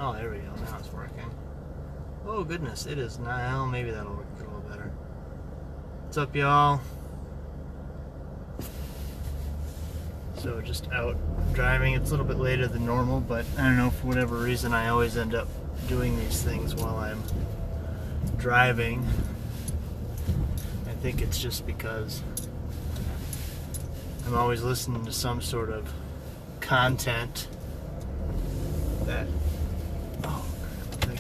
Oh, there we go. Now it's working. Oh, goodness. It is now. Maybe that'll work a little better. What's up, y'all? So just out driving. It's a little bit later than normal, but I don't know, for whatever reason, I always end up doing these things while I'm driving. I think it's just because I'm always listening to some sort of content that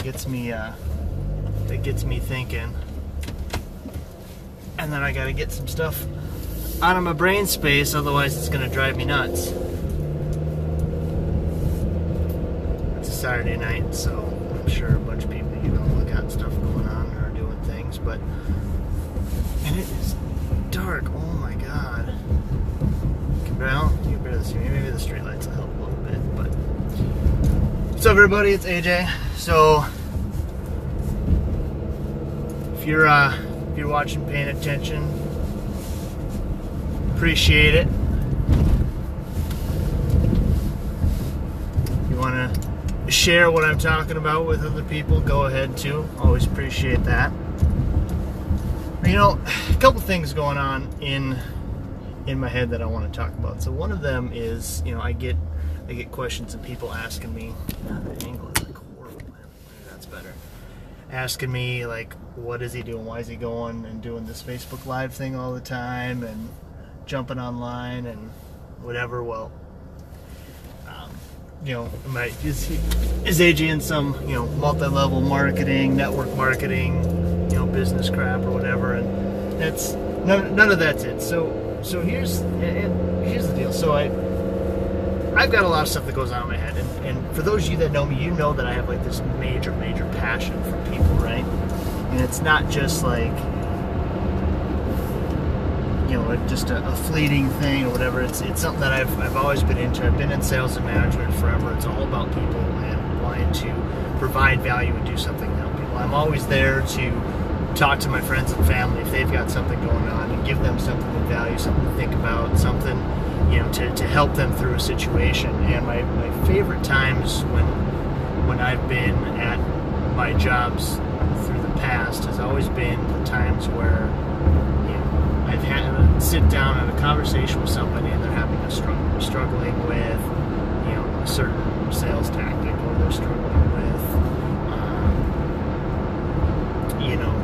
gets me thinking, and then I gotta get some stuff out of my brain space, otherwise it's gonna drive me nuts. It's a Saturday night, so I'm sure a bunch of people, got stuff going on or doing things, and it is dark. Oh my god. Well, you can barely see me. Maybe the streetlights will help a little bit, but what's up, everybody? It's AJ. So if you're watching, paying attention, appreciate it. If you want to share what I'm talking about with other people, go ahead too. Always appreciate that. A couple things going on in my head that I want to talk about. So one of them is, I get questions and people asking me, the angle is like horrible, maybe that's better. Asking me like, what is he doing? Why is he going and doing this Facebook Live thing all the time and jumping online and whatever? Well, is AJ in some, multi-level marketing, network marketing, business crap or whatever? And that's none of that's it. So here's the deal. So I've got a lot of stuff that goes on in my head, and for those of you that know me, you know that I have like this major passion for people, right? And it's not just like just a fleeting thing or whatever. It's something that I've always been into. I've been in sales and management forever. It's all about people and wanting to provide value and do something to help people. I'm always there to talk to my friends and family if they've got something going on and give them something of value, something to think about, something to help them through a situation. And my favorite times when I've been at my jobs through the past has always been the times where I've had to sit down and have a conversation with somebody and they're having a struggling with a certain sales tactic, or they're struggling with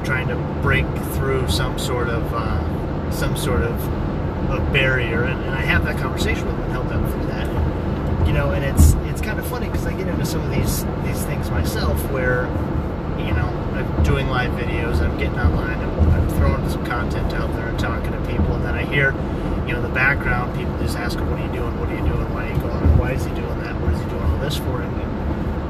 trying to break through some sort of a barrier, and I have that conversation with them and help them through that. And it's kind of funny because I get into some of these things myself where I'm doing live videos, I'm getting online, I'm throwing some content out there and talking to people, and then I hear in the background people just asking, what are you doing, why are you going, why is he doing that, what is he doing all this for? And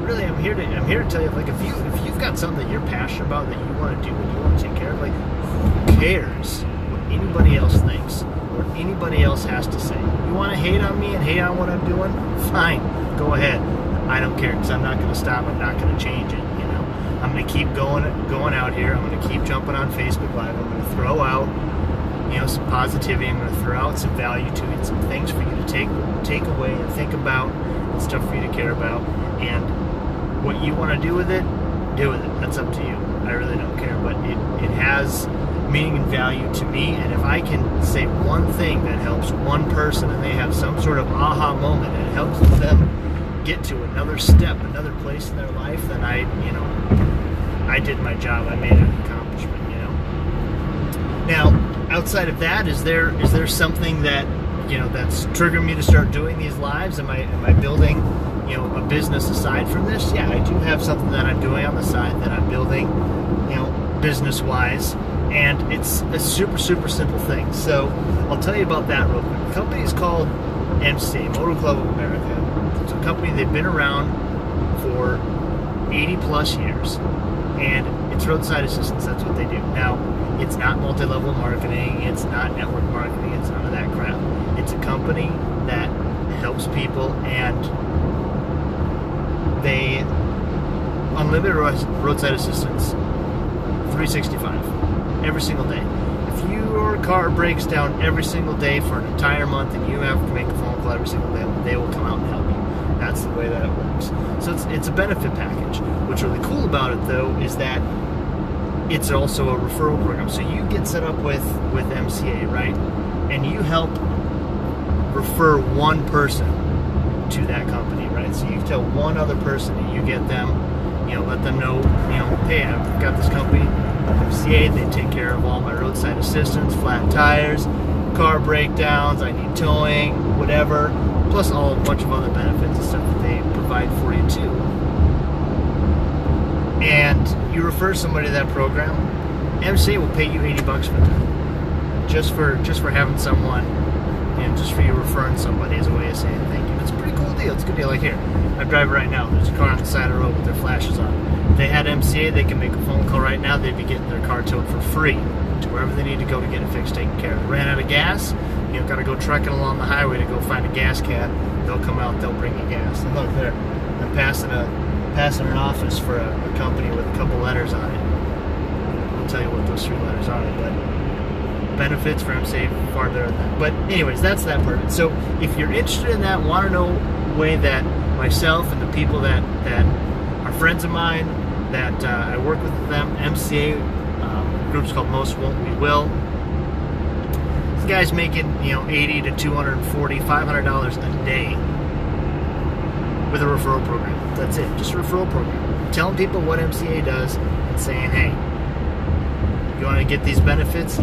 really, I'm here to tell you, like, if you've got something that you're passionate about, that you want to do and you want to take care of, like, who cares what anybody else thinks, what anybody else has to say? You want to hate on me and hate on what I'm doing? Fine, go ahead. I don't care, because I'm not going to stop. I'm not going to change it. I'm going to keep going out here. I'm going to keep jumping on Facebook Live. I'm going to throw out some positivity. I'm going to throw out some value to it, some things for you to take away and think about, and stuff for you to care about. And what you want to do with it, do with it. That's up to you. I really don't care, but it has meaning and value to me. And if I can say one thing that helps one person and they have some sort of aha moment and it helps them get to another step, another place in their life, then I did my job. I made an accomplishment. Now, outside of that, is there something that that's triggering me to start doing these lives? Am I building a business aside from this? Yeah, I do have something that I'm doing on the side that I'm building business wise, and it's a super simple thing. So I'll tell you about that real quick. The company is called MC, Motor Club of America. It's a company, they've been around for 80 plus years, and it's roadside assistance. That's what they do. Now, it's not multi-level marketing, it's not network marketing, it's none of that crap. It's a company that helps people, and they unlimited roadside assistance 365 every single day. If your car breaks down every single day for an entire month and you have to make a phone call every single day, they will come out and help you. That's the way that it works. So it's a benefit package. What's really cool about it, though, is that it's also a referral program. So you get set up with MCA, right? And you help refer one person to that company, right? So you tell one other person, and you get them, let them know, hey, I've got this company, MCA, they take care of all my roadside assistance, flat tires, car breakdowns, I need towing, whatever, plus a bunch of other benefits and stuff that they provide for you too. And you refer somebody to that program, MCA will pay you $80 for that, just for having someone, just for you referring somebody as a way of saying thank you. It's a pretty cool deal. It's a good deal. Like here, I'm driving right now. There's a car on the side of the road with their flashes on. If they had MCA, they can make a phone call right now. They'd be getting their car towed for free to wherever they need to go to get it fixed, taken care of. Ran out of gas, got to go trucking along the highway to go find a gas can. They'll come out, they'll bring you gas. And look there, I'm passing an office for a company with a couple letters on it. I'll tell you what those 3 letters are, but benefits for MCA far better than that. But anyways, that's that part of it. So if you're interested in that, want to know a way that myself and the people that are friends of mine, that I work with them, MCA, group's called Most Won't We Will. This guy's making $80 to $240, $500 a day with a referral program. That's it, just a referral program. Telling people what MCA does and saying, hey, you want to get these benefits?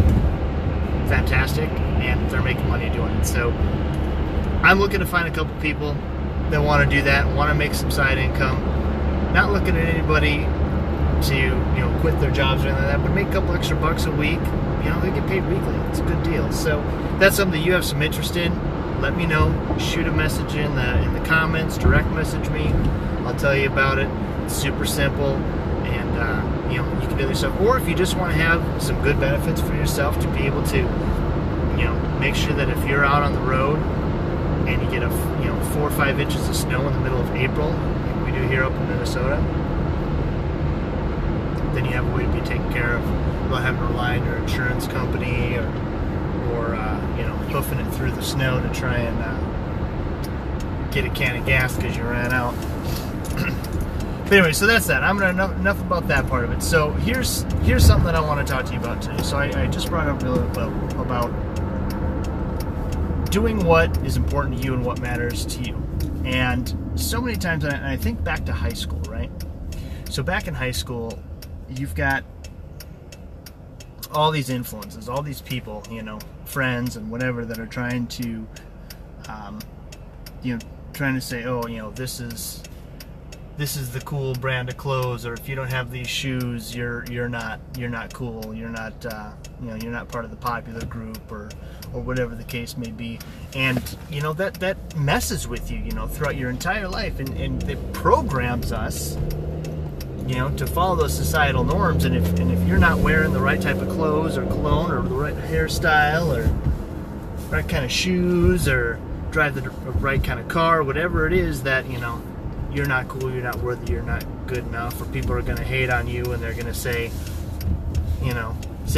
Fantastic, and they're making money doing it. So I'm looking to find a couple people that want to do that, want to make some side income. Not looking at anybody to quit their jobs or anything like that, but make a couple extra bucks a week. They get paid weekly. It's a good deal. So that's something that you have some interest in. Let me know. Shoot a message in the comments. Direct message me. I'll tell you about it. It's super simple, and you can do this stuff. Or if you just want to have some good benefits for yourself to be able to, make sure that if you're out on the road and you get 4 or 5 inches of snow in the middle of April, like we do here up in Minnesota, then you have a way to be taken care of without having to rely on your insurance company or hoofing it through the snow to try and get a can of gas because you ran out. But anyway, so that's that. I'm gonna enough about that part of it. So here's something that I want to talk to you about today. So I just brought up a little bit about doing what is important to you and what matters to you. And so many times, and I think back to high school, right? So back in high school, you've got all these influences, all these people, friends and whatever, that are trying to, trying to say, oh, this is the cool brand of clothes, or if you don't have these shoes, you're not cool, you're not you're not part of the popular group, or whatever the case may be. And that messes with you throughout your entire life, and it programs us to follow those societal norms. And if you're not wearing the right type of clothes or cologne or the right hairstyle or right kind of shoes or drive the right kind of car, whatever it is, that you're not cool, you're not worthy, you're not good enough, or people are going to hate on you, and they're going to say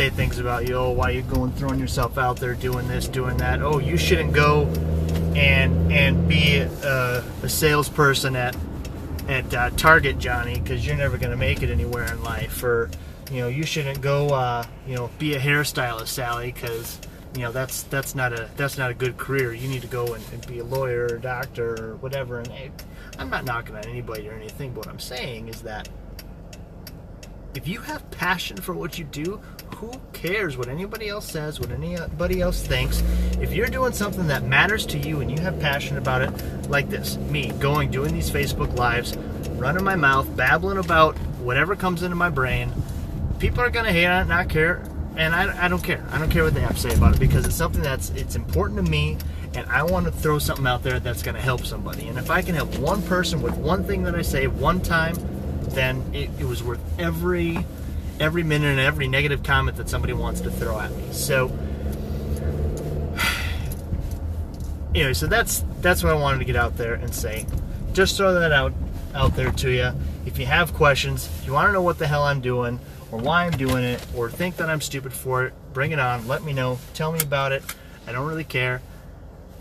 things about you. Oh, why are you going throwing yourself out there doing this, doing that? Oh, you shouldn't go and be a salesperson at Target, Johnny, because you're never going to make it anywhere in life. Or you shouldn't go be a hairstylist, Sally, because that's not a good career. You need to go and be a lawyer or a doctor or whatever. And I'm not knocking on anybody or anything, but what I'm saying is that if you have passion for what you do, who cares what anybody else says, what anybody else thinks? If you're doing something that matters to you and you have passion about it, like this, me doing these Facebook Lives, running my mouth, babbling about whatever comes into my brain, people are going to hate on it, not care, and I don't care. I don't care what they have to say about it, because it's something it's important to me, and I want to throw something out there that's going to help somebody. And if I can help one person with one thing that I say one time, then it was worth every minute and every negative comment that somebody wants to throw at me. So anyway, so that's what I wanted to get out there and say. Just throw that out there to you. If you have questions, if you want to know what the hell I'm doing, or why I'm doing it, or think that I'm stupid for it, bring it on. Let me know. Tell me about it. I don't really care.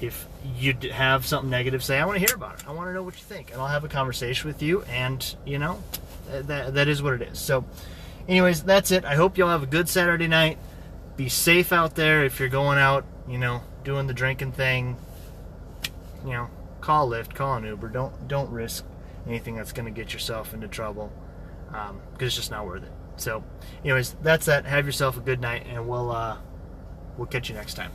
if you have something negative, say, I want to hear about it. I want to know what you think. And I'll have a conversation with you. And, you know, that is what it is. So, anyways, that's it. I hope y'all have a good Saturday night. Be safe out there if you're going out, you know, doing the drinking thing. You know, call Lyft, call an Uber. Don't risk anything that's going to get yourself into trouble, because it's just not worth it. So, anyways, that's that. Have yourself a good night, and we'll catch you next time.